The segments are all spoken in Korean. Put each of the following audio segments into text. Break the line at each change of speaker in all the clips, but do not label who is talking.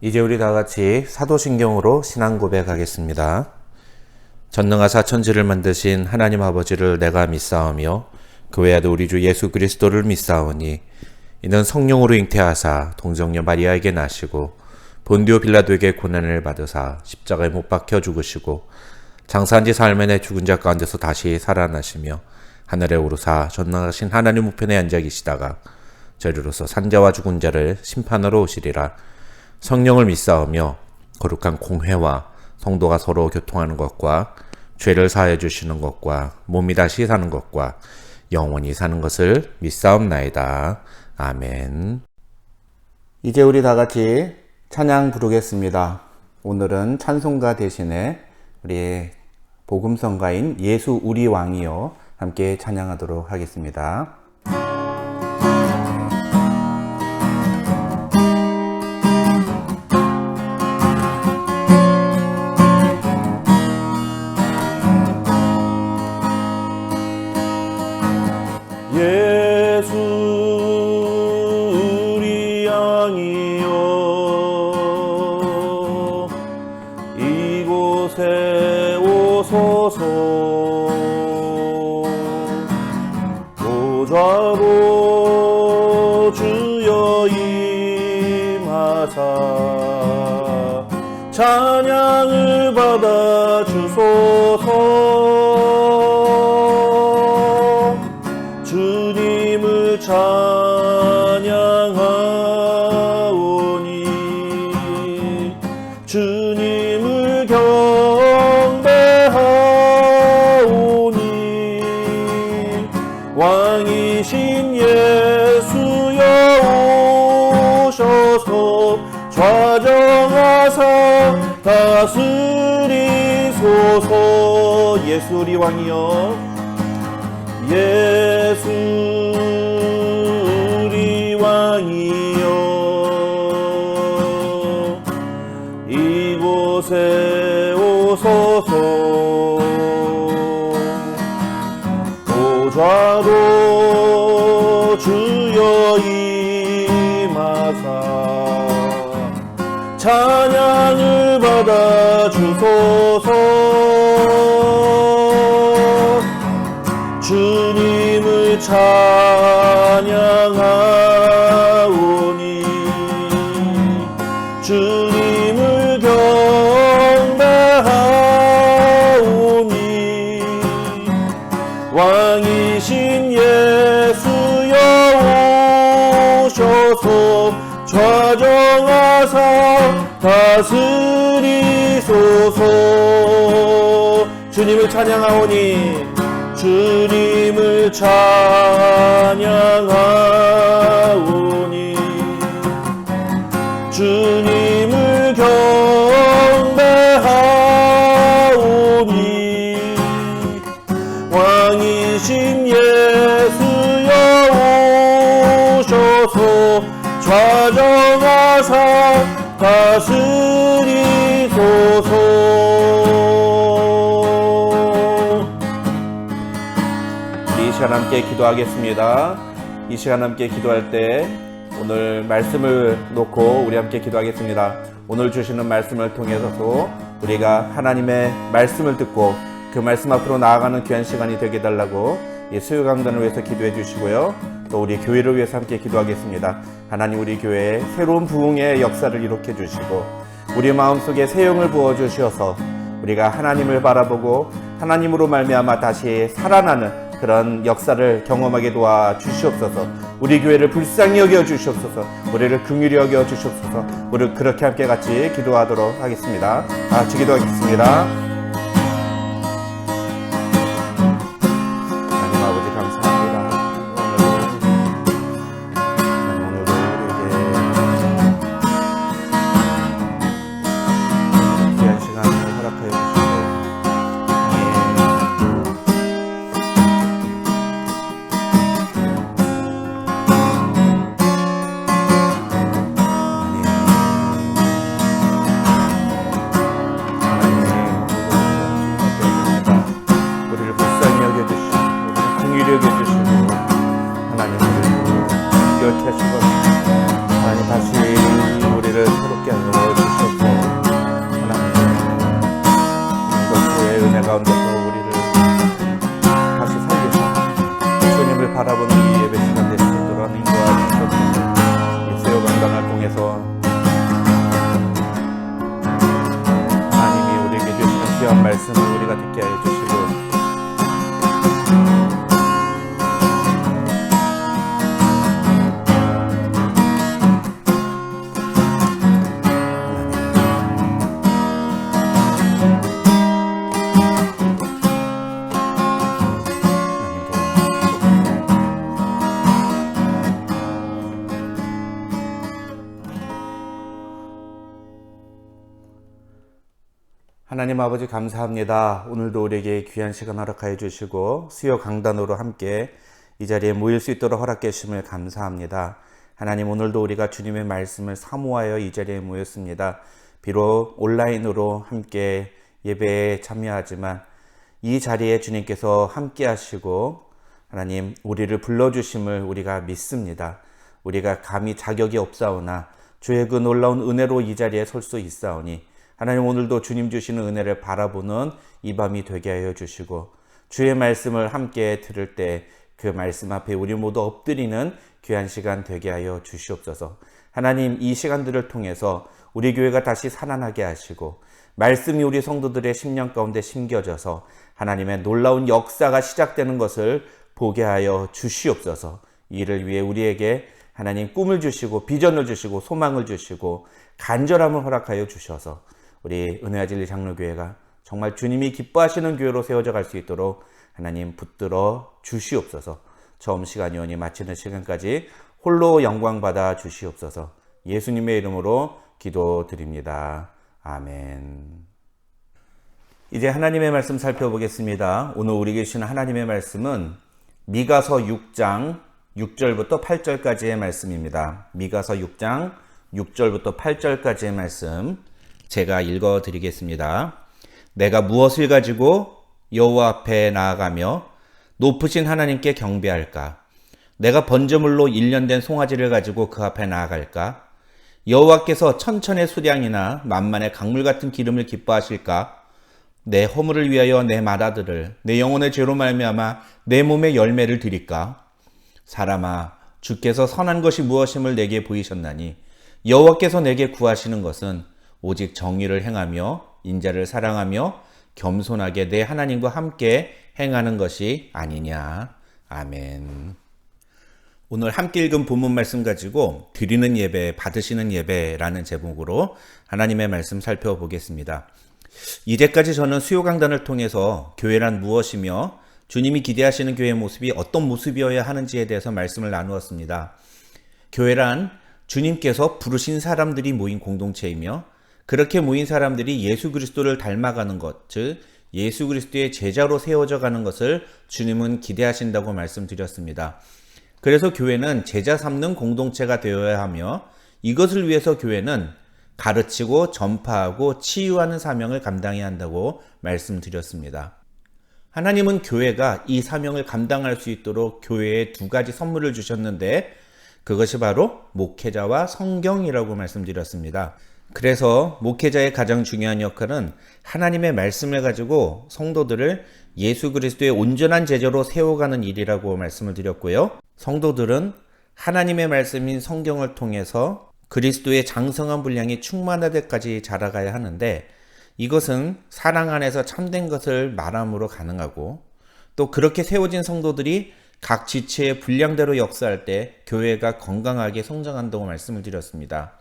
이제 우리 다 같이 사도신경으로 신앙 고백하겠습니다. 전능하사 천지를 만드신 하나님 아버지를 내가 믿사오며 그 외에도 우리 주 예수 그리스도를 믿사오니 이는 성령으로 잉태하사 동정녀 마리아에게 나시고 본디오 빌라도에게 고난을 받으사 십자가에 못 박혀 죽으시고 장사한 지 사흘 만에 죽은 자 가운데서 다시 살아나시며 하늘에 오르사 전능하신 하나님 우편에 앉아 계시다가 저리로서 산자와 죽은 자를 심판하러 오시리라. 성령을 믿사오며 거룩한 공회와 성도가 서로 교통하는 것과 죄를 사하여 주시는 것과 몸이 다시 사는 것과 영원히 사는 것을 믿사옵나이다. 아멘. 이제 우리 다 같이 찬양 부르겠습니다. 오늘은 찬송가 대신에 우리 복음성가인 예수 우리 왕이여 함께 찬양하도록 하겠습니다.
예수 우리 왕이여 이곳에 오소서 보좌로 주여 임하사 찬양을 받아 주소서. 주님을 찬양하오니 주님을 경배하오니 왕이신 예수여 오셔서 좌정하사 다스리소서. 예수 우리 왕이여 예수 우리 왕이여 이곳에 오소서 보좌로 주여 임하사 찬양을 받아 주소서. 주님을 찬양하오니 주님을 경배하오니 왕이신 예수여 오셔서 좌정하사 다스리소서. 주님을 찬양하오니 주님을 찬양하오니 주님을 경배하오니 왕이신 예수여 오셔서 좌정하사 다스리소서. 이 시간 함께 기도하겠습니다. 이 시간 함께 기도할 때 오늘 말씀을 놓고 우리 함께 기도하겠습니다. 오늘 주시는 말씀을 통해서도 우리가 하나님의 말씀을 듣고 그 말씀 앞으로 나아가는 귀한 시간이 되게 해달라고 이 수요 강단을 위해서 기도해 주시고요. 또 우리 교회를 위해서 함께 기도하겠습니다. 하나님 우리 교회에 새로운 부흥의 역사를 일으켜 주시고 우리 마음속에 새 영을 부어 주셔서 우리가 하나님을 바라보고 하나님으로 말미암아 다시 살아나는 그런 역사를 경험하게 도와 주시옵소서. 우리 교회를 불쌍히 여겨 주시옵소서. 우리를 긍휼히 여겨 주시옵소서. 우리 그렇게 함께 같이 기도하도록 하겠습니다. 같이 기도하겠습니다. 하나님 아버지 감사합니다. 오늘도 우리에게 귀한 시간을 허락하여 주시고 하나님 다시 우리를 새롭게 하여 말씀을 바라보는 이 예배 시간 될 수 있도록 하나님 도와주시옵소서. 이 수요 강단을 통해서 하나님이 우리에게 주시는 귀한 말씀을 우리가 듣게 하여 주시고 하나님 아버지 감사합니다. 오늘도 우리에게 귀한 시간 허락하여 주시고 수요 강단으로 함께 이 자리에 모일 수 있도록 허락해 주심을 감사합니다. 하나님 오늘도 우리가 주님의 말씀을 사모하여 이 자리에 모였습니다. 비록 온라인으로 함께 예배에 참여하지만 이 자리에 주님께서 함께 하시고 하나님 우리를 불러주심을 우리가 믿습니다. 우리가 감히 자격이 없사오나 주의 그 놀라운 은혜로 이 자리에 설 수 있사오니 하나님 오늘도 주님 주시는 은혜를 바라보는 이 밤이 되게 하여 주시고 주의 말씀을 함께 들을 때 그 말씀 앞에 우리 모두 엎드리는 귀한 시간 되게 하여 주시옵소서. 하나님 이 시간들을 통해서 우리 교회가 다시 살아나게 하시고 말씀이 우리 성도들의 심령 가운데 심겨져서 하나님의 놀라운 역사가 시작되는 것을 보게 하여 주시옵소서. 이를 위해 우리에게 하나님 꿈을 주시고 비전을 주시고 소망을 주시고 간절함을 허락하여 주셔서 우리 은혜와 진리 장로교회가 정말 주님이 기뻐하시는 교회로 세워져 갈 수 있도록 하나님 붙들어 주시옵소서. 처음 시간이오니 마치는 시간까지 홀로 영광 받아 주시옵소서. 예수님의 이름으로 기도드립니다. 아멘. 이제 하나님의 말씀 살펴보겠습니다. 오늘 우리에게 주시는 하나님의 말씀은 미가서 6장 6절부터 8절까지의 말씀입니다. 미가서 6장 6절부터 8절까지의 말씀 제가 읽어드리겠습니다. 내가 무엇을 가지고 여호와 앞에 나아가며 높으신 하나님께 경배할까? 내가 번제물로 1년 된 송아지를 가지고 그 앞에 나아갈까? 여호와께서 천천의 수량이나 만만의 강물 같은 기름을 기뻐하실까? 내 허물을 위하여 내 맏아들을 내 영혼의 죄로 말미암아 내 몸의 열매를 드릴까? 사람아, 주께서 선한 것이 무엇임을 내게 보이셨나니 여호와께서 내게 구하시는 것은 오직 정의를 행하며 인자를 사랑하며 겸손하게 내 하나님과 함께 행하는 것이 아니냐. 아멘. 오늘 함께 읽은 본문 말씀 가지고 드리는 예배, 받으시는 예배라는 제목으로 하나님의 말씀 살펴보겠습니다. 이제까지 저는 수요 강단을 통해서 교회란 무엇이며 주님이 기대하시는 교회의 모습이 어떤 모습이어야 하는지에 대해서 말씀을 나누었습니다. 교회란 주님께서 부르신 사람들이 모인 공동체이며 그렇게 모인 사람들이 예수 그리스도를 닮아가는 것, 즉 예수 그리스도의 제자로 세워져 가는 것을 주님은 기대하신다고 말씀드렸습니다. 그래서 교회는 제자 삼는 공동체가 되어야 하며 이것을 위해서 교회는 가르치고 전파하고 치유하는 사명을 감당해야 한다고 말씀드렸습니다. 하나님은 교회가 이 사명을 감당할 수 있도록 교회에 두 가지 선물을 주셨는데 그것이 바로 목회자와 성경이라고 말씀드렸습니다. 그래서 목회자의 가장 중요한 역할은 하나님의 말씀을 가지고 성도들을 예수 그리스도의 온전한 제자로 세워가는 일이라고 말씀을 드렸고요. 성도들은 하나님의 말씀인 성경을 통해서 그리스도의 장성한 분량이 충만할 때까지 자라가야 하는데 이것은 사랑 안에서 참된 것을 말함으로 가능하고 또 그렇게 세워진 성도들이 각 지체의 분량대로 역사할 때 교회가 건강하게 성장한다고 말씀을 드렸습니다.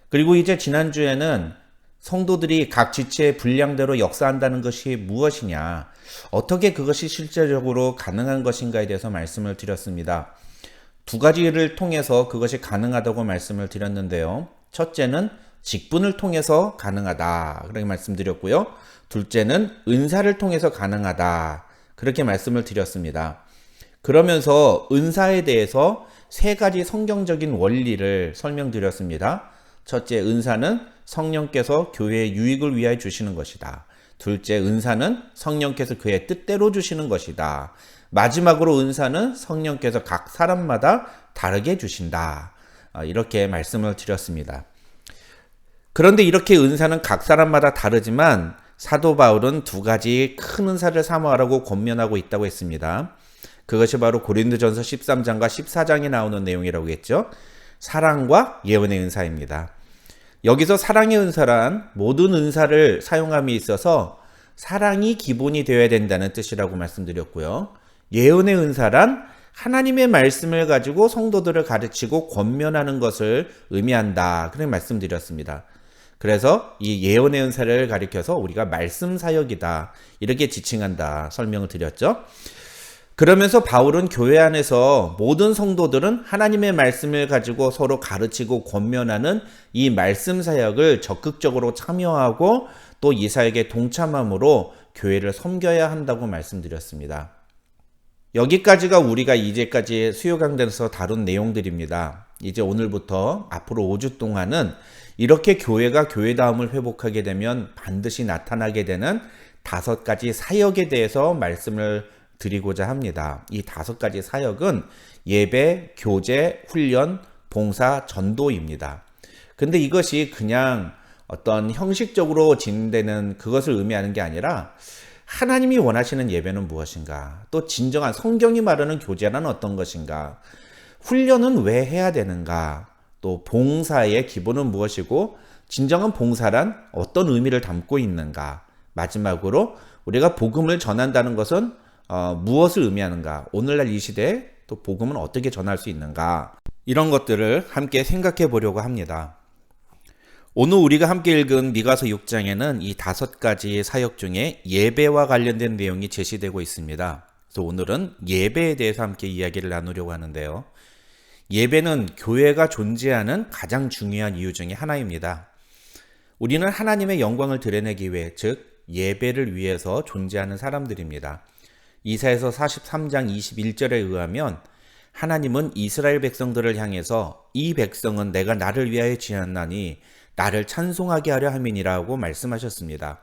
그리고 이제 지난주에는 성도들이 각 지체의 분량대로 역사한다는 것이 무엇이냐, 어떻게 그것이 실제적으로 가능한 것인가에 대해서 말씀을 드렸습니다. 두 가지를 통해서 그것이 가능하다고 말씀을 드렸는데요. 첫째는 직분을 통해서 가능하다 그렇게 말씀드렸고요. 둘째는 은사를 통해서 가능하다 그렇게 말씀을 드렸습니다. 그러면서 은사에 대해서 세 가지 성경적인 원리를 설명드렸습니다. 첫째, 은사는 성령께서 교회의 유익을 위하여 주시는 것이다. 둘째, 은사는 성령께서 그의 뜻대로 주시는 것이다. 마지막으로 은사는 성령께서 각 사람마다 다르게 주신다. 이렇게 말씀을 드렸습니다. 그런데 이렇게 은사는 각 사람마다 다르지만 사도 바울은 두 가지 큰 은사를 사모하라고 권면하고 있다고 했습니다.
그것이 바로 고린도전서 13장과 14장에 나오는 내용이라고 했죠. 사랑과 예언의 은사입니다. 여기서 사랑의 은사란 모든 은사를 사용함에 있어서 사랑이 기본이 되어야 된다는 뜻이라고 말씀드렸고요. 예언의 은사란 하나님의 말씀을 가지고 성도들을 가르치고 권면하는 것을 의미한다. 그렇게 말씀드렸습니다. 그래서 이 예언의 은사를 가리켜서 우리가 말씀 사역이다. 이렇게 지칭한다. 설명을 드렸죠. 그러면서 바울은 교회 안에서 모든 성도들은 하나님의 말씀을 가지고 서로 가르치고 권면하는 이 말씀 사역을 적극적으로 참여하고 또 이 사역에 동참함으로 교회를 섬겨야 한다고 말씀드렸습니다. 여기까지가 우리가 이제까지 수요 강단에서 다룬 내용들입니다. 이제 오늘부터 앞으로 5주 동안은 이렇게 교회가 교회다움을 회복하게 되면 반드시 나타나게 되는 5가지 사역에 대해서 말씀을 드리고자 합니다. 이 5가지 사역은 예배, 교제, 훈련, 봉사, 전도입니다. 근데 이것이 그냥 어떤 형식적으로 진행되는 그것을 의미하는 게 아니라 하나님이 원하시는 예배는 무엇인가? 또 진정한 성경이 말하는 교제란 어떤 것인가? 훈련은 왜 해야 되는가? 또 봉사의 기본은 무엇이고 진정한 봉사란 어떤 의미를 담고 있는가? 마지막으로 우리가 복음을 전한다는 것은 무엇을 의미하는가? 오늘날 이 시대에 또 복음은 어떻게 전할 수 있는가? 이런 것들을 함께 생각해 보려고 합니다. 오늘 우리가 함께 읽은 미가서 6장에는 이 5가지 사역 중에 예배와 관련된 내용이 제시되고 있습니다. 그래서 오늘은 예배에 대해서 함께 이야기를 나누려고 하는데요. 예배는 교회가 존재하는 가장 중요한 이유 중에 하나입니다. 우리는 하나님의 영광을 드러내기 위해, 즉 예배를 위해서 존재하는 사람들입니다. 이사야서 43장 21절에 의하면 하나님은 이스라엘 백성들을 향해서 이 백성은 내가 나를 위하여 지었나니 나를 찬송하게 하려 함이니라고 말씀하셨습니다.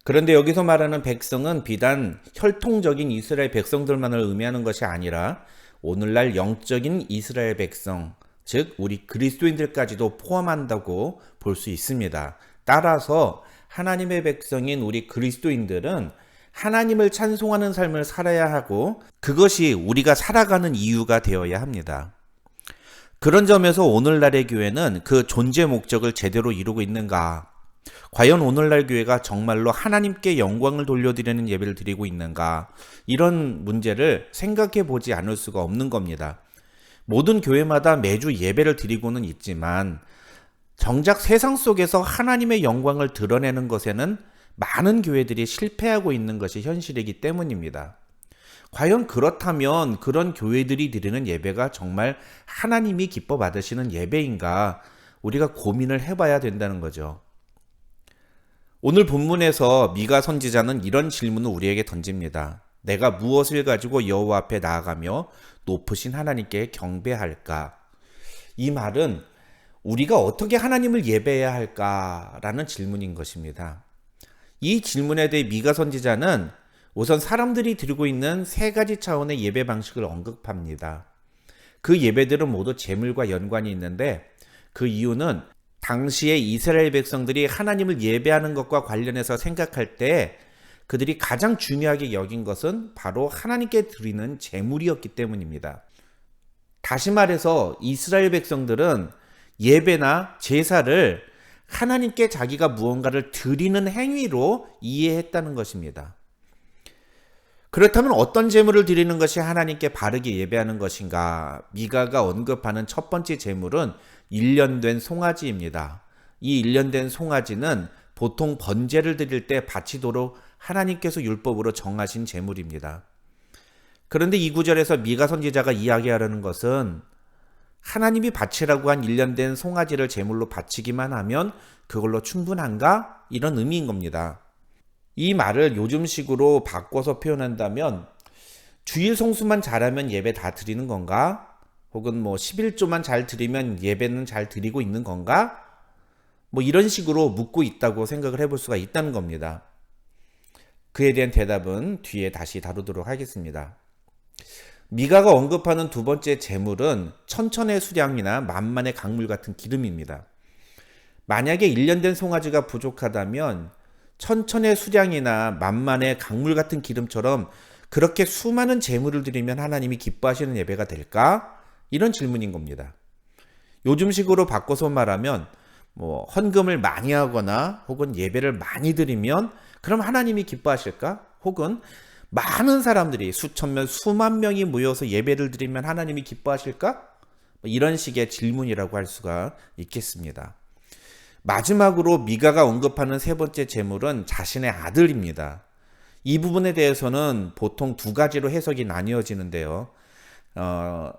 그런데 여기서 말하는 백성은 비단 혈통적인 이스라엘 백성들만을 의미하는 것이 아니라 오늘날 영적인 이스라엘 백성, 즉 우리 그리스도인들까지도 포함한다고 볼 수 있습니다. 따라서 하나님의 백성인 우리 그리스도인들은 하나님을 찬송하는 삶을 살아야 하고 그것이 우리가 살아가는 이유가 되어야 합니다. 그런 점에서 오늘날의 교회는 그 존재 목적을 제대로 이루고 있는가? 과연 오늘날 교회가 정말로 하나님께 영광을 돌려드리는 예배를 드리고 있는가? 이런 문제를 생각해 보지 않을 수가 없는 겁니다. 모든 교회마다 매주 예배를 드리고는 있지만 정작 세상 속에서 하나님의 영광을 드러내는 것에는 많은 교회들이 실패하고 있는 것이 현실이기 때문입니다. 과연 그렇다면 그런 교회들이 드리는 예배가 정말 하나님이 기뻐 받으시는 예배인가? 우리가 고민을 해봐야 된다는 거죠. 오늘 본문에서 미가 선지자는 이런 질문을 우리에게 던집니다. 내가 무엇을 가지고 여호와 앞에 나아가며 높으신 하나님께 경배할까? 이 말은 우리가 어떻게 하나님을 예배해야 할까라는 질문인 것입니다. 이 질문에 대해 미가 선지자는 우선 사람들이 드리고 있는 3가지 차원의 예배 방식을 언급합니다. 그 예배들은 모두 제물과 연관이 있는데 그 이유는 당시에 이스라엘 백성들이 하나님을 예배하는 것과 관련해서 생각할 때 그들이 가장 중요하게 여긴 것은 바로 하나님께 드리는 제물이었기 때문입니다. 다시 말해서 이스라엘 백성들은 예배나 제사를 하나님께 자기가 무언가를 드리는 행위로 이해했다는 것입니다. 그렇다면 어떤 제물을 드리는 것이 하나님께 바르게 예배하는 것인가? 미가가 언급하는 첫 번째 제물은 1년 된 송아지입니다. 이 1년 된 송아지는 보통 번제를 드릴 때 바치도록 하나님께서 율법으로 정하신 제물입니다. 그런데 이 구절에서 미가 선지자가 이야기하려는 것은 하나님이 바치라고 한 1년 된 송아지를 제물로 바치기만 하면 그걸로 충분한가? 이런 의미인 겁니다. 이 말을 요즘식으로 바꿔서 표현한다면 주일 성수만 잘하면 예배 다 드리는 건가? 혹은 11조만 잘 드리면 예배는 잘 드리고 있는 건가? 이런 식으로 묻고 있다고 생각을 해볼 수가 있다는 겁니다. 그에 대한 대답은 뒤에 다시 다루도록 하겠습니다. 미가가 언급하는 두 번째 제물은 천천의 수량이나 만만의 강물 같은 기름입니다. 만약에 1년 된 송아지가 부족하다면 천천의 수량이나 만만의 강물 같은 기름처럼 그렇게 수많은 제물을 드리면 하나님이 기뻐하시는 예배가 될까? 이런 질문인 겁니다. 요즘식으로 바꿔서 말하면 헌금을 많이 하거나 혹은 예배를 많이 드리면 그럼 하나님이 기뻐하실까? 혹은 많은 사람들이 수천 명, 수만 명이 모여서 예배를 드리면 하나님이 기뻐하실까? 이런 식의 질문이라고 할 수가 있겠습니다. 마지막으로 미가가 언급하는 세 번째 제물은 자신의 아들입니다. 이 부분에 대해서는 보통 두 가지로 해석이 나뉘어지는데요.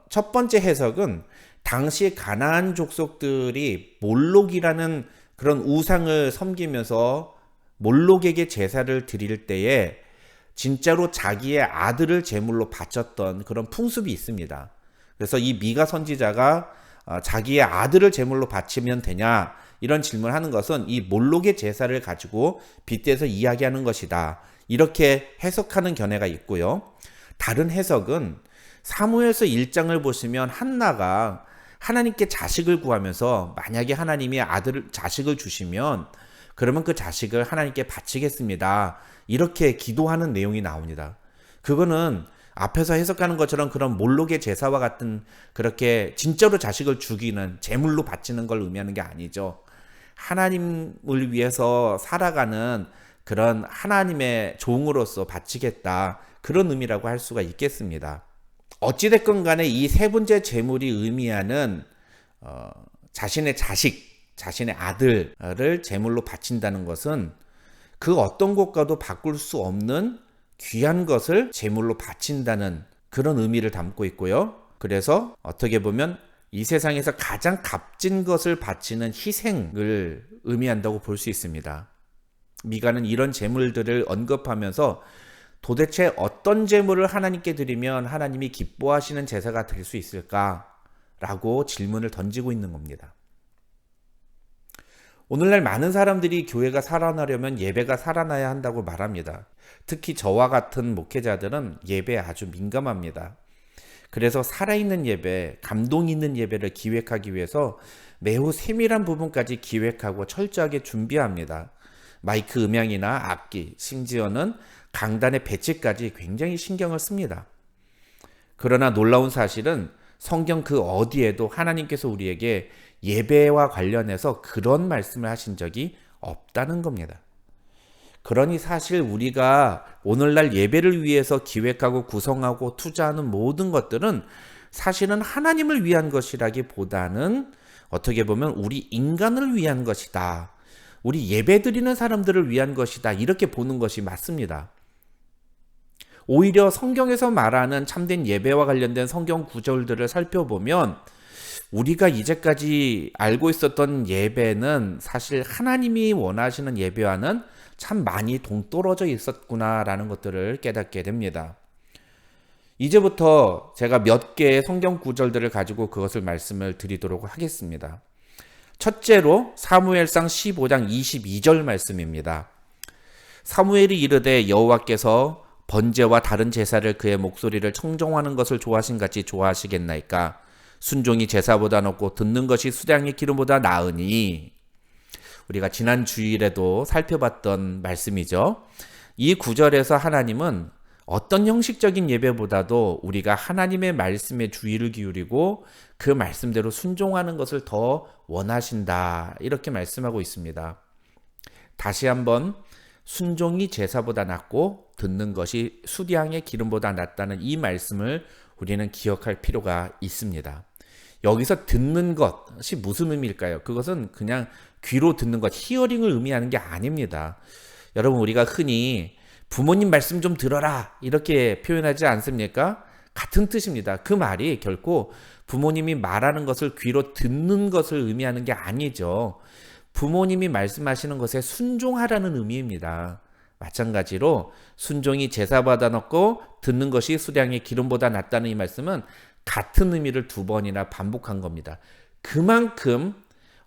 첫 번째 해석은 당시 가나안 족속들이 몰록이라는 그런 우상을 섬기면서 몰록에게 제사를 드릴 때에 진짜로 자기의 아들을 제물로 바쳤던 그런 풍습이 있습니다. 그래서 이 미가 선지자가 자기의 아들을 제물로 바치면 되냐 이런 질문을 하는 것은 이 몰록의 제사를 가지고 빗대서 이야기하는 것이다. 이렇게 해석하는 견해가 있고요. 다른 해석은 사무엘서 1장을 보시면 한나가 하나님께 자식을 구하면서 만약에 하나님이 자식을 주시면 그러면 그 자식을 하나님께 바치겠습니다. 이렇게 기도하는 내용이 나옵니다. 그거는 앞에서 해석하는 것처럼 그런 몰록의 제사와 같은 그렇게 진짜로 자식을 죽이는 제물로 바치는 걸 의미하는 게 아니죠. 하나님을 위해서 살아가는 그런 하나님의 종으로서 바치겠다. 그런 의미라고 할 수가 있겠습니다. 어찌됐건 간에 이 세 번째 제물이 의미하는 자신의 자식, 자신의 아들을 제물로 바친다는 것은 그 어떤 것과도 바꿀 수 없는 귀한 것을 제물로 바친다는 그런 의미를 담고 있고요. 그래서 어떻게 보면 이 세상에서 가장 값진 것을 바치는 희생을 의미한다고 볼 수 있습니다. 미가는 이런 제물들을 언급하면서 도대체 어떤 제물을 하나님께 드리면 하나님이 기뻐하시는 제사가 될 수 있을까라고 질문을 던지고 있는 겁니다. 오늘날 많은 사람들이 교회가 살아나려면 예배가 살아나야 한다고 말합니다. 특히 저와 같은 목회자들은 예배에 아주 민감합니다. 그래서 살아있는 예배, 감동 있는 예배를 기획하기 위해서 매우 세밀한 부분까지 기획하고 철저하게 준비합니다. 마이크 음향이나 악기, 심지어는 강단의 배치까지 굉장히 신경을 씁니다. 그러나 놀라운 사실은 성경 그 어디에도 하나님께서 우리에게 예배와 관련해서 그런 말씀을 하신 적이 없다는 겁니다. 그러니 사실 우리가 오늘날 예배를 위해서 기획하고 구성하고 투자하는 모든 것들은 사실은 하나님을 위한 것이라기보다는 어떻게 보면 우리 인간을 위한 것이다. 우리 예배드리는 사람들을 위한 것이다. 이렇게 보는 것이 맞습니다. 오히려 성경에서 말하는 참된 예배와 관련된 성경 구절들을 살펴보면 우리가 이제까지 알고 있었던 예배는 사실 하나님이 원하시는 예배와는 참 많이 동떨어져 있었구나라는 것들을 깨닫게 됩니다. 이제부터 제가 몇 개의 성경 구절들을 가지고 그것을 말씀을 드리도록 하겠습니다. 첫째로 사무엘상 15장 22절 말씀입니다. 사무엘이 이르되 여호와께서 번제와 다른 제사를 그의 목소리를 청종하는 것을 좋아하신 같이 좋아하시겠나이까? 순종이 제사보다 높고 듣는 것이 수량의 기름보다 나으니. 우리가 지난 주일에도 살펴봤던 말씀이죠. 이 구절에서 하나님은 어떤 형식적인 예배보다도 우리가 하나님의 말씀에 주의를 기울이고 그 말씀대로 순종하는 것을 더 원하신다. 이렇게 말씀하고 있습니다. 다시 한번 순종이 제사보다 낫고 듣는 것이 수량의 기름보다 낫다는 이 말씀을 우리는 기억할 필요가 있습니다. 여기서 듣는 것이 무슨 의미일까요? 그것은 그냥 귀로 듣는 것, 히어링을 의미하는 게 아닙니다. 여러분, 우리가 흔히 부모님 말씀 좀 들어라 이렇게 표현하지 않습니까? 같은 뜻입니다. 그 말이 결코 부모님이 말하는 것을 귀로 듣는 것을 의미하는 게 아니죠. 부모님이 말씀하시는 것에 순종하라는 의미입니다. 마찬가지로 순종이 제사보다 낫고 듣는 것이 수량의 기름보다 낫다는 이 말씀은 같은 의미를 두 번이나 반복한 겁니다. 그만큼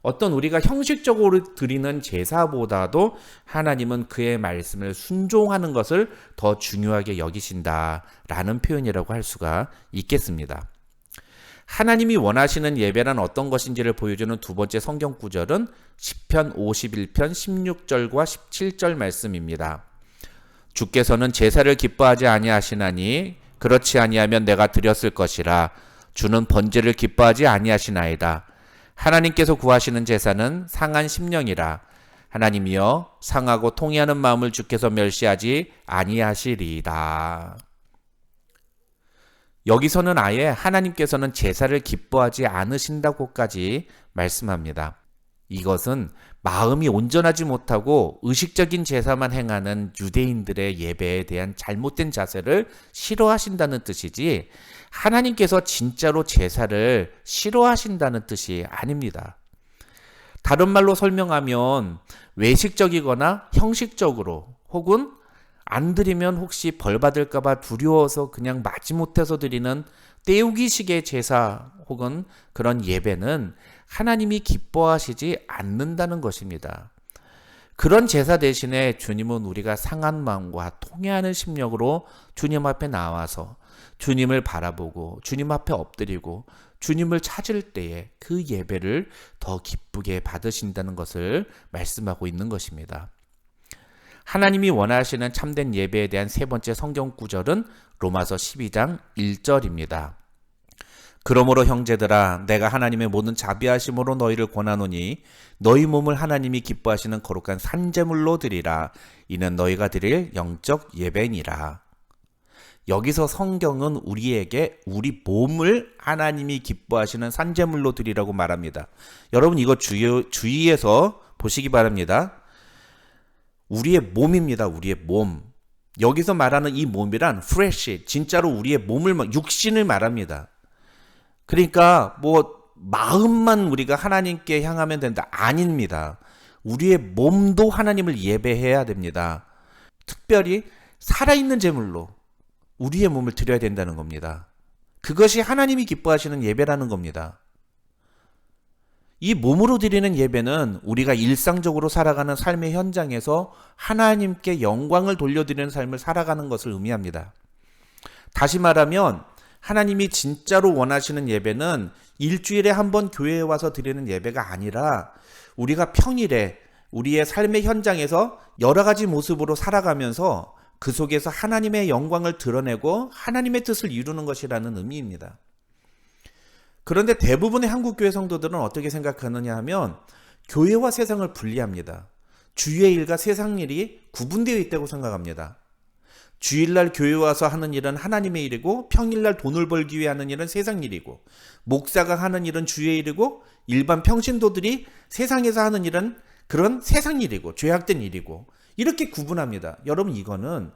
어떤 우리가 형식적으로 드리는 제사보다도 하나님은 그의 말씀을 순종하는 것을 더 중요하게 여기신다라는 표현이라고 할 수가 있겠습니다. 하나님이 원하시는 예배란 어떤 것인지를 보여주는 두 번째 성경 구절은 시편 51편 16절과 17절 말씀입니다. 주께서는 제사를 기뻐하지 아니하시나니 그렇지 아니하면 내가 드렸을 것이라. 주는 번제를 기뻐하지 아니하시나이다. 하나님께서 구하시는 제사는 상한 심령이라. 하나님이여 상하고 통회하는 마음을 주께서 멸시하지 아니하시리이다. 여기서는 아예 하나님께서는 제사를 기뻐하지 않으신다고까지 말씀합니다. 이것은 마음이 온전하지 못하고 의식적인 제사만 행하는 유대인들의 예배에 대한 잘못된 자세를 싫어하신다는 뜻이지, 하나님께서 진짜로 제사를 싫어하신다는 뜻이 아닙니다. 다른 말로 설명하면 외식적이거나 형식적으로 혹은 안 드리면 혹시 벌 받을까봐 두려워서 그냥 마지못해서 드리는 때우기식의 제사 혹은 그런 예배는 하나님이 기뻐하시지 않는다는 것입니다. 그런 제사 대신에 주님은 우리가 상한 마음과 통회하는 심령으로 주님 앞에 나와서 주님을 바라보고 주님 앞에 엎드리고 주님을 찾을 때에 그 예배를 더 기쁘게 받으신다는 것을 말씀하고 있는 것입니다. 하나님이 원하시는 참된 예배에 대한 세 번째 성경 구절은 로마서 12장 1절입니다. 그러므로 형제들아 내가 하나님의 모든 자비하심으로 너희를 권하노니 너희 몸을 하나님이 기뻐하시는 거룩한 산제물로 드리라. 이는 너희가 드릴 영적 예배니라. 여기서 성경은 우리에게 우리 몸을 하나님이 기뻐하시는 산제물로 드리라고 말합니다. 여러분 이거 주의해서 보시기 바랍니다. 우리의 몸입니다. 우리의 몸. 여기서 말하는 이 몸이란 flesh, 진짜로 우리의 몸을, 육신을 말합니다. 그러니까 마음만 우리가 하나님께 향하면 된다. 아닙니다. 우리의 몸도 하나님을 예배해야 됩니다. 특별히 살아있는 제물로 우리의 몸을 드려야 된다는 겁니다. 그것이 하나님이 기뻐하시는 예배라는 겁니다. 이 몸으로 드리는 예배는 우리가 일상적으로 살아가는 삶의 현장에서 하나님께 영광을 돌려드리는 삶을 살아가는 것을 의미합니다. 다시 말하면 하나님이 진짜로 원하시는 예배는 일주일에 한 번 교회에 와서 드리는 예배가 아니라 우리가 평일에 우리의 삶의 현장에서 여러 가지 모습으로 살아가면서 그 속에서 하나님의 영광을 드러내고 하나님의 뜻을 이루는 것이라는 의미입니다. 그런데 대부분의 한국교회 성도들은 어떻게 생각하느냐 하면 교회와 세상을 분리합니다. 주의 일과 세상 일이 구분되어 있다고 생각합니다. 주일날 교회 와서 하는 일은 하나님의 일이고 평일날 돈을 벌기 위해 하는 일은 세상 일이고 목사가 하는 일은 주의 일이고 일반 평신도들이 세상에서 하는 일은 그런 세상 일이고 죄악된 일이고 이렇게 구분합니다. 여러분 이거는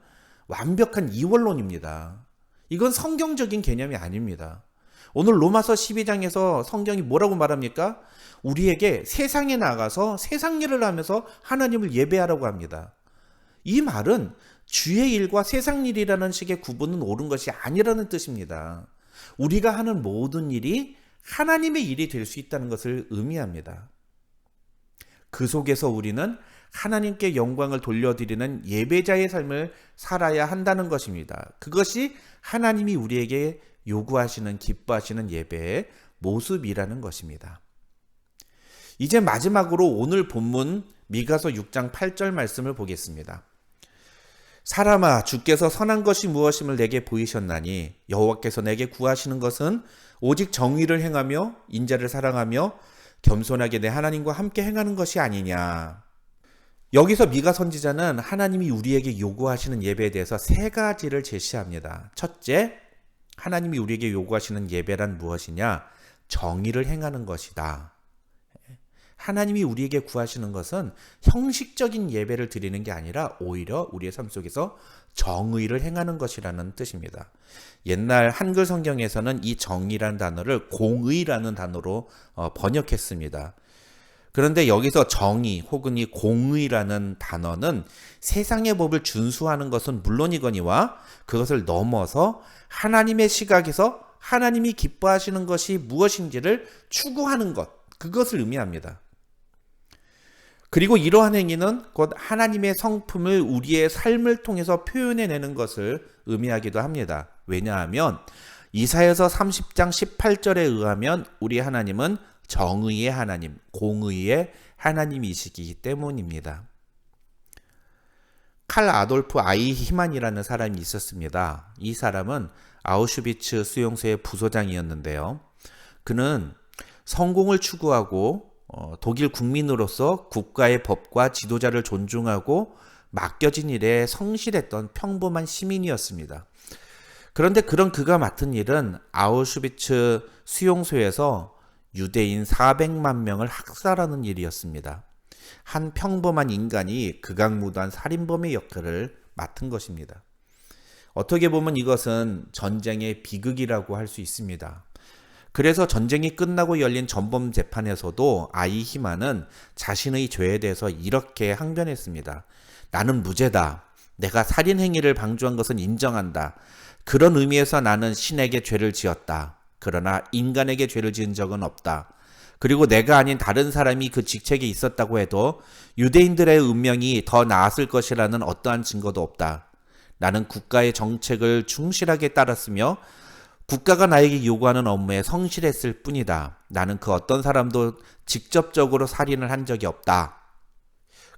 완벽한 이원론입니다. 이건 성경적인 개념이 아닙니다. 오늘 로마서 12장에서 성경이 뭐라고 말합니까? 우리에게 세상에 나가서 세상 일을 하면서 하나님을 예배하라고 합니다. 이 말은 주의 일과 세상 일이라는 식의 구분은 옳은 것이 아니라는 뜻입니다. 우리가 하는 모든 일이 하나님의 일이 될 수 있다는 것을 의미합니다. 그 속에서 우리는 하나님께 영광을 돌려드리는 예배자의 삶을 살아야 한다는 것입니다. 그것이 하나님이 우리에게 요구하시는 기뻐하시는 예배의 모습이라는 것입니다. 이제 마지막으로 오늘 본문 미가서 6장 8절 말씀을 보겠습니다. 사람아 주께서 선한 것이 무엇임을 내게 보이셨나니 여호와께서 내게 구하시는 것은 오직 정의를 행하며 인자를 사랑하며 겸손하게 내 하나님과 함께 행하는 것이 아니냐. 여기서 미가 선지자는 하나님이 우리에게 요구하시는 예배에 대해서 세 가지를 제시합니다. 첫째, 하나님이 우리에게 요구하시는 예배란 무엇이냐? 정의를 행하는 것이다. 하나님이 우리에게 구하시는 것은 형식적인 예배를 드리는 게 아니라 오히려 우리의 삶 속에서 정의를 행하는 것이라는 뜻입니다. 옛날 한글 성경에서는 이 정의라는 단어를 공의라는 단어로 번역했습니다. 그런데 여기서 정의 혹은 이 공의라는 단어는 세상의 법을 준수하는 것은 물론이거니와 그것을 넘어서 하나님의 시각에서 하나님이 기뻐하시는 것이 무엇인지를 추구하는 것, 그것을 의미합니다. 그리고 이러한 행위는 곧 하나님의 성품을 우리의 삶을 통해서 표현해내는 것을 의미하기도 합니다. 왜냐하면 이사야서 30장 18절에 의하면 우리 하나님은 정의의 하나님, 공의의 하나님이시기 때문입니다. 칼 아돌프 아이히만이라는 사람이 있었습니다. 이 사람은 아우슈비츠 수용소의 부소장이었는데요. 그는 성공을 추구하고 독일 국민으로서 국가의 법과 지도자를 존중하고 맡겨진 일에 성실했던 평범한 시민이었습니다. 그런데 그런 그가 맡은 일은 아우슈비츠 수용소에서 유대인 400만 명을 학살하는 일이었습니다. 한 평범한 인간이 극악무도한 살인범의 역할을 맡은 것입니다. 어떻게 보면 이것은 전쟁의 비극이라고 할 수 있습니다. 그래서 전쟁이 끝나고 열린 전범 재판에서도 아이히만은 자신의 죄에 대해서 이렇게 항변했습니다. 나는 무죄다. 내가 살인 행위를 방조한 것은 인정한다. 그런 의미에서 나는 신에게 죄를 지었다. 그러나 인간에게 죄를 지은 적은 없다. 그리고 내가 아닌 다른 사람이 그 직책에 있었다고 해도 유대인들의 운명이 더 나았을 것이라는 어떠한 증거도 없다. 나는 국가의 정책을 충실하게 따랐으며 국가가 나에게 요구하는 업무에 성실했을 뿐이다. 나는 그 어떤 사람도 직접적으로 살인을 한 적이 없다.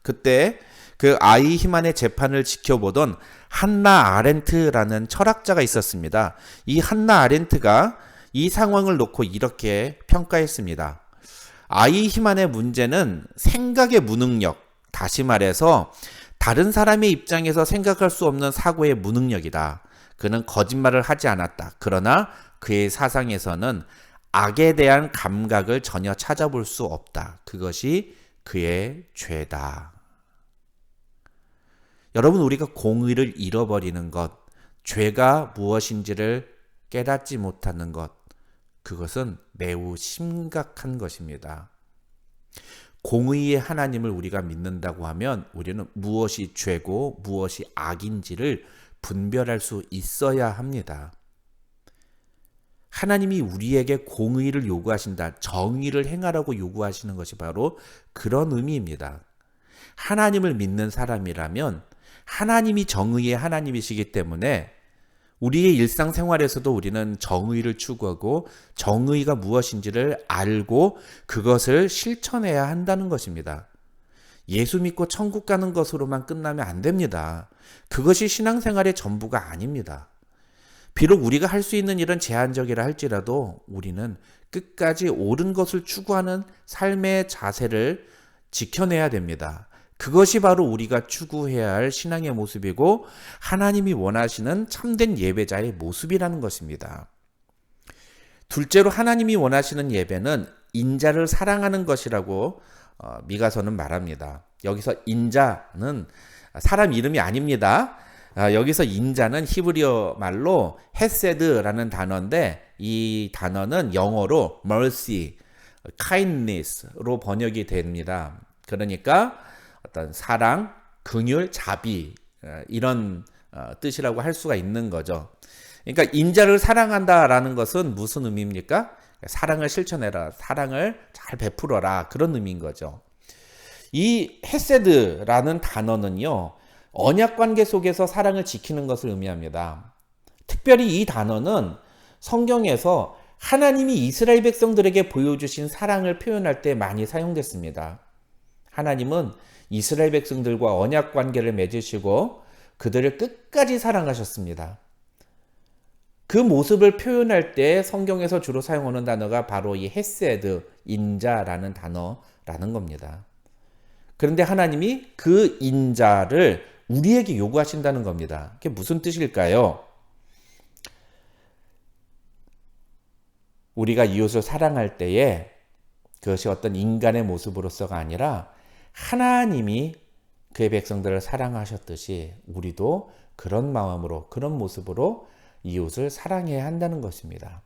그때 그 아이히만의 재판을 지켜보던 한나 아렌트라는 철학자가 있었습니다. 이 한나 아렌트가 이 상황을 놓고 이렇게 평가했습니다. 아이히만의 문제는 생각의 무능력, 다시 말해서 다른 사람의 입장에서 생각할 수 없는 사고의 무능력이다. 그는 거짓말을 하지 않았다. 그러나 그의 사상에서는 악에 대한 감각을 전혀 찾아볼 수 없다. 그것이 그의 죄다. 여러분, 우리가 공의를 잃어버리는 것, 죄가 무엇인지를 깨닫지 못하는 것, 그것은 매우 심각한 것입니다. 공의의 하나님을 우리가 믿는다고 하면 우리는 무엇이 죄고 무엇이 악인지를 분별할 수 있어야 합니다. 하나님이 우리에게 공의를 요구하신다, 정의를 행하라고 요구하시는 것이 바로 그런 의미입니다. 하나님을 믿는 사람이라면 하나님이 정의의 하나님이시기 때문에 우리의 일상생활에서도 우리는 정의를 추구하고 정의가 무엇인지를 알고 그것을 실천해야 한다는 것입니다. 예수 믿고 천국 가는 것으로만 끝나면 안 됩니다. 그것이 신앙생활의 전부가 아닙니다. 비록 우리가 할 수 있는 일은 제한적이라 할지라도 우리는 끝까지 옳은 것을 추구하는 삶의 자세를 지켜내야 됩니다. 그것이 바로 우리가 추구해야 할 신앙의 모습이고 하나님이 원하시는 참된 예배자의 모습이라는 것입니다. 둘째로 하나님이 원하시는 예배는 인자를 사랑하는 것이라고 미가서는 말합니다. 여기서 인자는 사람 이름이 아닙니다. 여기서 인자는 히브리어 말로 헤세드라는 단어인데 이 단어는 영어로 mercy, kindness로 번역이 됩니다. 그러니까 어떤 사랑, 긍휼, 자비 이런 뜻이라고 할 수가 있는 거죠. 그러니까 인자를 사랑한다라는 것은 무슨 의미입니까? 사랑을 실천해라, 사랑을 잘 베풀어라 그런 의미인 거죠. 이 헤세드라는 단어는요, 언약 관계 속에서 사랑을 지키는 것을 의미합니다. 특별히 이 단어는 성경에서 하나님이 이스라엘 백성들에게 보여주신 사랑을 표현할 때 많이 사용됐습니다. 하나님은 이스라엘 백성들과 언약 관계를 맺으시고 그들을 끝까지 사랑하셨습니다. 그 모습을 표현할 때 성경에서 주로 사용하는 단어가 바로 이 헤세드, 인자라는 단어라는 겁니다. 그런데 하나님이 그 인자를 우리에게 요구하신다는 겁니다. 그게 무슨 뜻일까요? 우리가 이웃을 사랑할 때에 그것이 어떤 인간의 모습으로서가 아니라 하나님이 그의 백성들을 사랑하셨듯이 우리도 그런 마음으로, 그런 모습으로 이웃을 사랑해야 한다는 것입니다.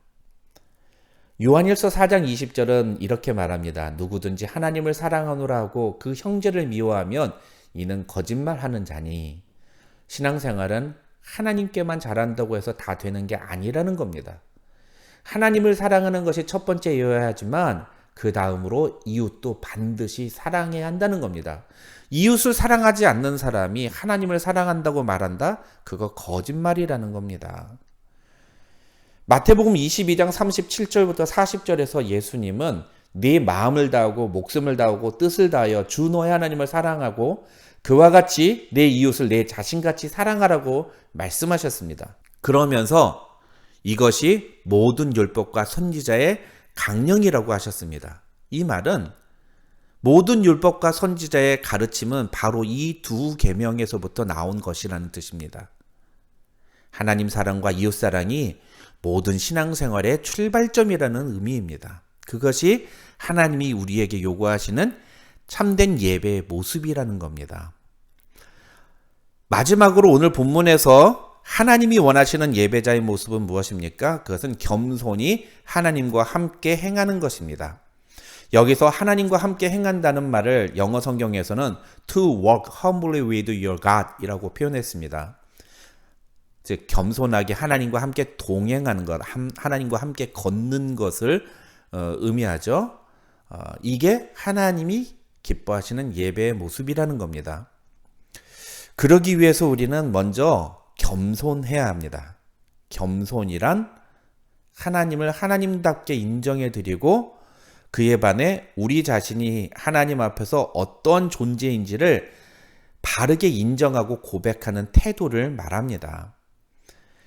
요한일서 4장 20절은 이렇게 말합니다. 누구든지 하나님을 사랑하노라 하고 그 형제를 미워하면 이는 거짓말하는 자니. 신앙생활은 하나님께만 잘한다고 해서 다 되는 게 아니라는 겁니다. 하나님을 사랑하는 것이 첫 번째여야 하지만 그 다음으로 이웃도 반드시 사랑해야 한다는 겁니다. 이웃을 사랑하지 않는 사람이 하나님을 사랑한다고 말한다? 그거 거짓말이라는 겁니다. 마태복음 22장 37절부터 40절에서 예수님은 네 마음을 다하고 목숨을 다하고 뜻을 다하여 주 너의 하나님을 사랑하고 그와 같이 내 이웃을 내 자신같이 사랑하라고 말씀하셨습니다. 그러면서 이것이 모든 율법과 선지자의 강령이라고 하셨습니다. 이 말은 모든 율법과 선지자의 가르침은 바로 이 두 계명에서부터 나온 것이라는 뜻입니다. 하나님 사랑과 이웃 사랑이 모든 신앙생활의 출발점이라는 의미입니다. 그것이 하나님이 우리에게 요구하시는 참된 예배의 모습이라는 겁니다. 마지막으로 오늘 본문에서 하나님이 원하시는 예배자의 모습은 무엇입니까? 그것은 겸손히 하나님과 함께 행하는 것입니다. 여기서 하나님과 함께 행한다는 말을 영어 성경에서는 to walk humbly with your God 이라고 표현했습니다. 즉 겸손하게 하나님과 함께 동행하는 것, 하나님과 함께 걷는 것을 의미하죠. 이게 하나님이 기뻐하시는 예배의 모습이라는 겁니다. 그러기 위해서 우리는 먼저 겸손해야 합니다. 겸손이란 하나님을 하나님답게 인정해 드리고 그에 반해 우리 자신이 하나님 앞에서 어떤 존재인지를 바르게 인정하고 고백하는 태도를 말합니다.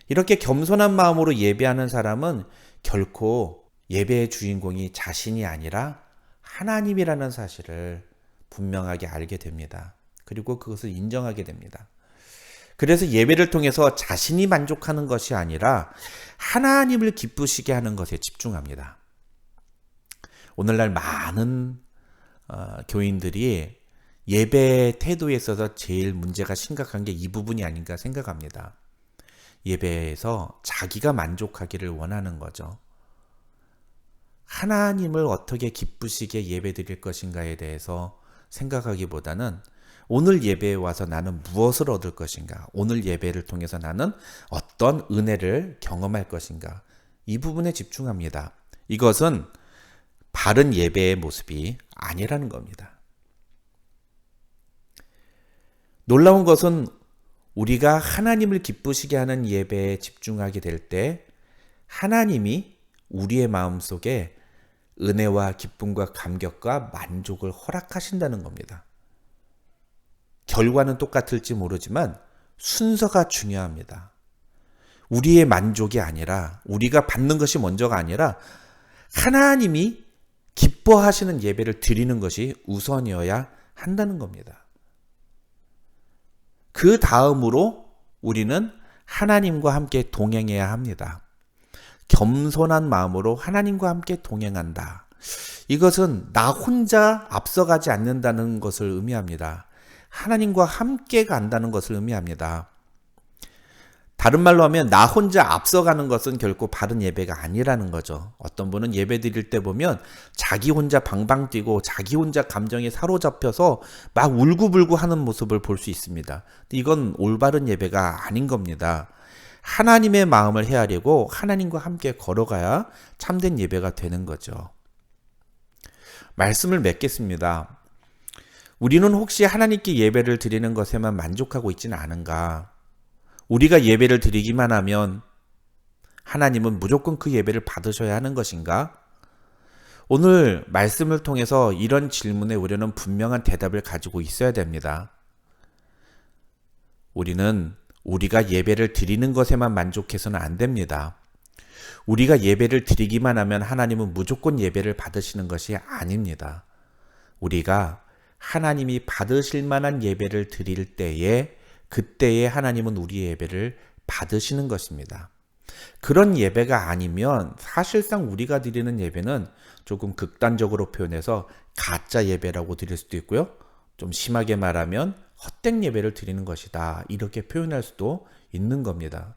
이렇게 겸손한 마음으로 예배하는 사람은 결코 예배의 주인공이 자신이 아니라 하나님이라는 사실을 분명하게 알게 됩니다. 그리고 그것을 인정하게 됩니다. 그래서 예배를 통해서 자신이 만족하는 것이 아니라 하나님을 기쁘시게 하는 것에 집중합니다. 오늘날 많은 교인들이 예배 태도에 있어서 제일 문제가 심각한 게 이 부분이 아닌가 생각합니다. 예배에서 자기가 만족하기를 원하는 거죠. 하나님을 어떻게 기쁘시게 예배 드릴 것인가에 대해서 생각하기보다는 오늘 예배에 와서 나는 무엇을 얻을 것인가, 오늘 예배를 통해서 나는 어떤 은혜를 경험할 것인가, 이 부분에 집중합니다. 이것은 바른 예배의 모습이 아니라는 겁니다. 놀라운 것은 우리가 하나님을 기쁘시게 하는 예배에 집중하게 될 때 하나님이 우리의 마음속에 은혜와 기쁨과 감격과 만족을 허락하신다는 겁니다. 결과는 똑같을지 모르지만 순서가 중요합니다. 우리의 만족이 아니라 우리가 받는 것이 먼저가 아니라 하나님이 기뻐하시는 예배를 드리는 것이 우선이어야 한다는 겁니다. 그 다음으로 우리는 하나님과 함께 동행해야 합니다. 겸손한 마음으로 하나님과 함께 동행한다. 이것은 나 혼자 앞서가지 않는다는 것을 의미합니다. 하나님과 함께 간다는 것을 의미합니다. 다른 말로 하면 나 혼자 앞서가는 것은 결코 바른 예배가 아니라는 거죠. 어떤 분은 예배 드릴 때 보면 자기 혼자 방방 뛰고 자기 혼자 감정에 사로잡혀서 막 울고불고 하는 모습을 볼 수 있습니다. 이건 올바른 예배가 아닌 겁니다. 하나님의 마음을 헤아리고 하나님과 함께 걸어가야 참된 예배가 되는 거죠. 말씀을 맺겠습니다. 우리는 혹시 하나님께 예배를 드리는 것에만 만족하고 있지는 않은가? 우리가 예배를 드리기만 하면 하나님은 무조건 그 예배를 받으셔야 하는 것인가? 오늘 말씀을 통해서 이런 질문에 우리는 분명한 대답을 가지고 있어야 됩니다. 우리는 우리가 예배를 드리는 것에만 만족해서는 안 됩니다. 우리가 예배를 드리기만 하면 하나님은 무조건 예배를 받으시는 것이 아닙니다. 우리가 하나님이 받으실 만한 예배를 드릴 때에 그때에 하나님은 우리의 예배를 받으시는 것입니다. 그런 예배가 아니면 사실상 우리가 드리는 예배는 조금 극단적으로 표현해서 가짜 예배라고 드릴 수도 있고요. 좀 심하게 말하면 헛된 예배를 드리는 것이다. 이렇게 표현할 수도 있는 겁니다.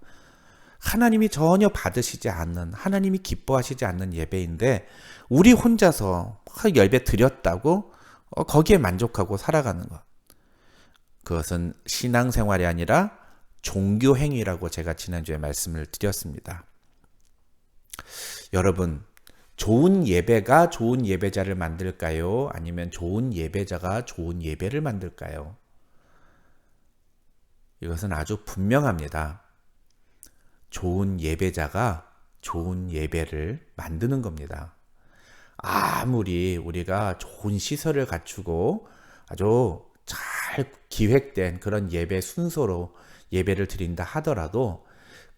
하나님이 전혀 받으시지 않는, 하나님이 기뻐하시지 않는 예배인데 우리 혼자서 예배 드렸다고 거기에 만족하고 살아가는 것. 그것은 신앙생활이 아니라 종교행위라고 제가 지난주에 말씀을 드렸습니다. 여러분, 좋은 예배가 좋은 예배자를 만들까요? 아니면 좋은 예배자가 좋은 예배를 만들까요? 이것은 아주 분명합니다. 좋은 예배자가 좋은 예배를 만드는 겁니다. 아무리 우리가 좋은 시설을 갖추고 아주 잘 잘 기획된 그런 예배 순서로 예배를 드린다 하더라도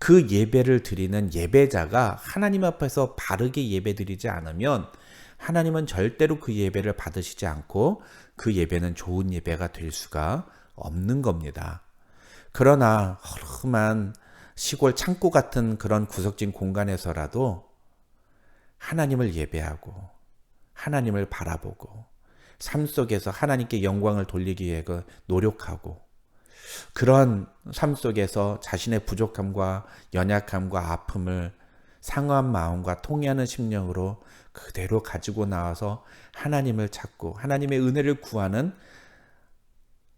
그 예배를 드리는 예배자가 하나님 앞에서 바르게 예배드리지 않으면 하나님은 절대로 그 예배를 받으시지 않고 그 예배는 좋은 예배가 될 수가 없는 겁니다. 그러나 허름한 시골 창고 같은 그런 구석진 공간에서라도 하나님을 예배하고 하나님을 바라보고 삶 속에서 하나님께 영광을 돌리기 위해 노력하고 그런 삶 속에서 자신의 부족함과 연약함과 아픔을 상한 마음과 통회하는 심령으로 그대로 가지고 나와서 하나님을 찾고 하나님의 은혜를 구하는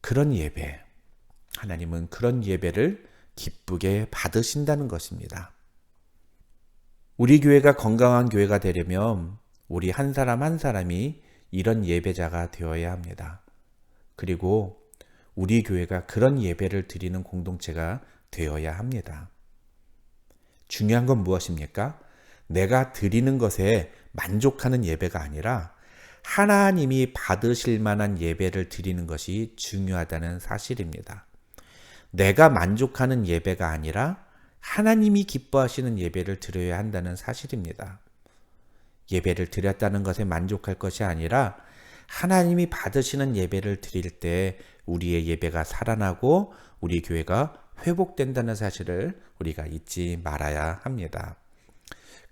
그런 예배, 하나님은 그런 예배를 기쁘게 받으신다는 것입니다. 우리 교회가 건강한 교회가 되려면 우리 한 사람 한 사람이 이런 예배자가 되어야 합니다. 그리고 우리 교회가 그런 예배를 드리는 공동체가 되어야 합니다. 중요한 건 무엇입니까? 내가 드리는 것에 만족하는 예배가 아니라 하나님이 받으실 만한 예배를 드리는 것이 중요하다는 사실입니다. 내가 만족하는 예배가 아니라 하나님이 기뻐하시는 예배를 드려야 한다는 사실입니다. 예배를 드렸다는 것에 만족할 것이 아니라 하나님이 받으시는 예배를 드릴 때 우리의 예배가 살아나고 우리 교회가 회복된다는 사실을 우리가 잊지 말아야 합니다.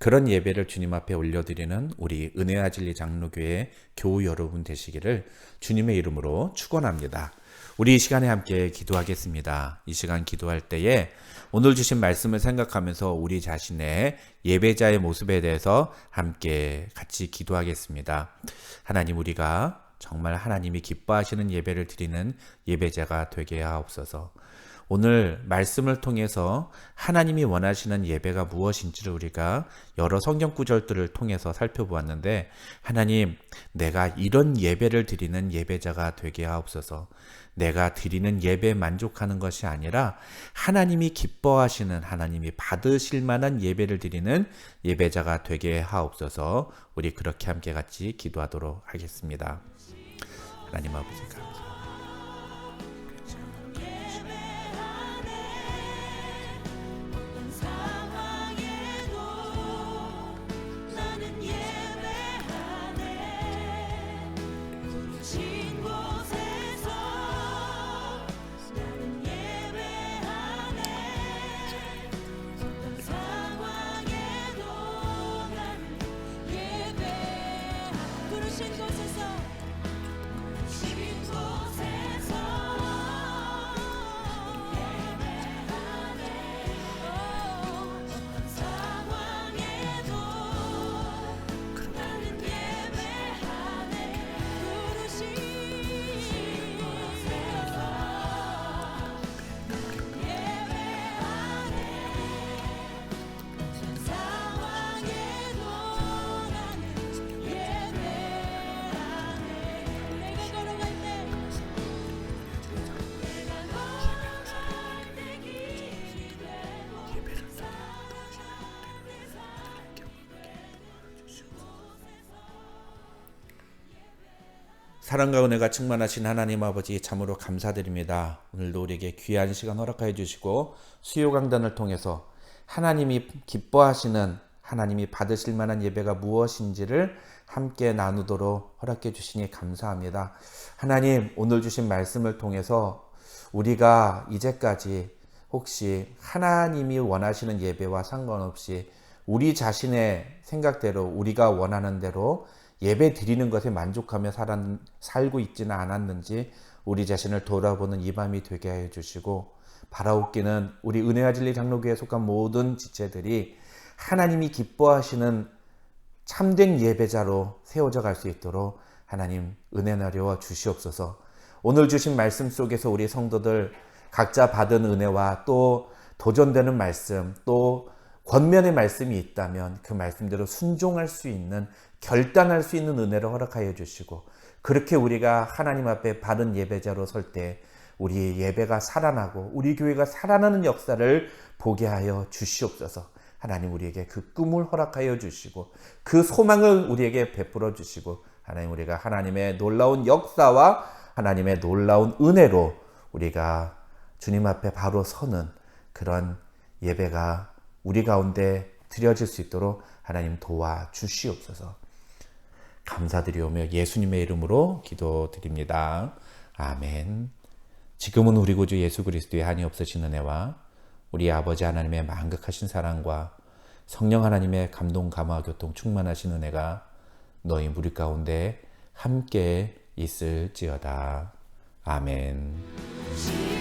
그런 예배를 주님 앞에 올려드리는 우리 은혜와 진리 장로교회 교우 여러분 되시기를 주님의 이름으로 축원합니다. 우리 이 시간에 함께 기도하겠습니다. 이 시간 기도할 때에 오늘 주신 말씀을 생각하면서 우리 자신의 예배자의 모습에 대해서 함께 같이 기도하겠습니다. 하나님, 우리가 정말 하나님이 기뻐하시는 예배를 드리는 예배자가 되게 하옵소서. 오늘 말씀을 통해서 하나님이 원하시는 예배가 무엇인지를 우리가 여러 성경 구절들을 통해서 살펴보았는데, 하나님, 내가 이런 예배를 드리는 예배자가 되게 하옵소서. 내가 드리는 예배에 만족하는 것이 아니라 하나님이 기뻐하시는, 하나님이 받으실 만한 예배를 드리는 예배자가 되게 하옵소서. 우리 그렇게 함께 같이 기도하도록 하겠습니다. 하나님 아버지 감사합니다. 사랑과 은혜가 충만하신 하나님 아버지, 참으로 감사드립니다. 오늘도 우리에게 귀한 시간 허락하여 주시고 수요 강단을 통해서 하나님이 기뻐하시는, 하나님이 받으실 만한 예배가 무엇인지를 함께 나누도록 허락해 주시니 감사합니다. 하나님, 오늘 주신 말씀을 통해서 우리가 이제까지 혹시 하나님이 원하시는 예배와 상관없이 우리 자신의 생각대로, 우리가 원하는 대로 예배 드리는 것에 만족하며 살고 있지는 않았는지 우리 자신을 돌아보는 이 밤이 되게 해 주시고, 바라옵기는 우리 은혜와 진리 장로교회에 속한 모든 지체들이 하나님이 기뻐하시는 참된 예배자로 세워져 갈 수 있도록 하나님 은혜 나려 주시옵소서. 오늘 주신 말씀 속에서 우리 성도들 각자 받은 은혜와 또 도전되는 말씀, 또 권면의 말씀이 있다면 그 말씀대로 순종할 수 있는, 결단할 수 있는 은혜를 허락하여 주시고, 그렇게 우리가 하나님 앞에 바른 예배자로 설 때 우리의 예배가 살아나고 우리 교회가 살아나는 역사를 보게 하여 주시옵소서. 하나님, 우리에게 그 꿈을 허락하여 주시고 그 소망을 우리에게 베풀어 주시고, 하나님, 우리가 하나님의 놀라운 역사와 하나님의 놀라운 은혜로 우리가 주님 앞에 바로 서는 그런 예배가 우리 가운데 드려질 수 있도록 하나님 도와주시옵소서. 감사드리오며 예수님의 이름으로 기도드립니다. 아멘. 지금은 우리 구주 예수 그리스도의 한이 없으신 은혜와 우리 아버지 하나님의 만극하신 사랑과 성령 하나님의 감동 감화 교통 충만하신 은혜가 너희 무리 가운데 함께 있을지어다. 아멘.